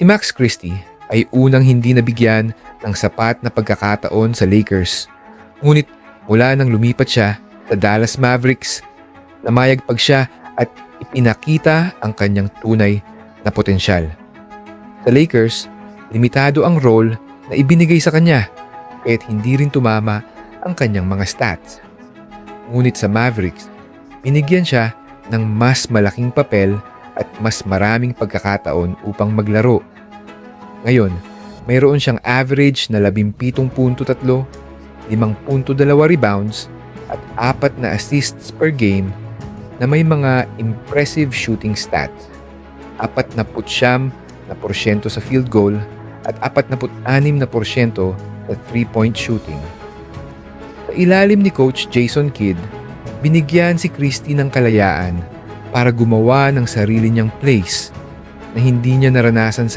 Si Max Christie ay unang hindi nabigyan ng sapat na pagkakataon sa Lakers. Ngunit mula nang lumipat siya sa Dallas Mavericks, namayagpag siya at ipinakita ang kanyang tunay na potensyal. Sa Lakers, limitado ang role na ibinigay sa kanya kaya't hindi rin tumama ang kanyang mga stats. Ngunit sa Mavericks, binigyan siya ng mas malaking papel at mas maraming pagkakataon upang maglaro. Ngayon, mayroon siyang average na 17.3, 5.2 rebounds at 4 na assists per game na may mga impressive shooting stats. 49% sa field goal at 46% sa 3-point shooting. Sa ilalim ni Coach Jason Kidd, binigyan si Christie ng kalayaan para gumawa ng sarili niyang plays na hindi niya naranasan sa